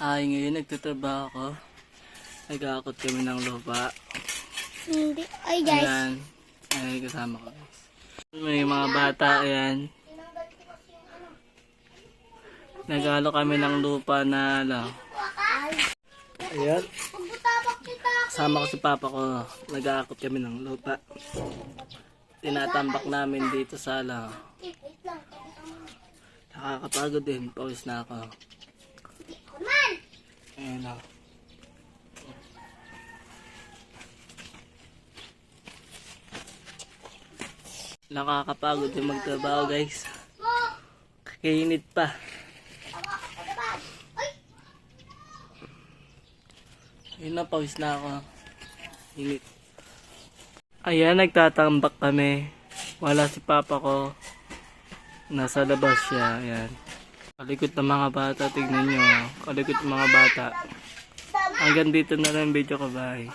Ay, ngayon nagtatrabaho ako. Nag-aakot kami ng lupa. Hindi. Ay, guys. Ayan. Ay, kasama ko guys. May mga bata, ayan. Nag-aalo kami ng lupa na ayan. Kasama ko si papa ko. Nag-aakot kami ng lupa. Tinatambak namin dito sa nakakapagod din. Pawis na ako. Ayan o. Nakakapagod din magtrabaho guys. Kainit pa. Ayun na, pawis na ako. Init. Ayan, nagtatambak kami. Wala si papa ko. Nasa labas siya. Ayan. Kalikot ng mga bata. Tignan nyo. Kalikot ng mga bata. Hanggang dito na lang video ko. Bye.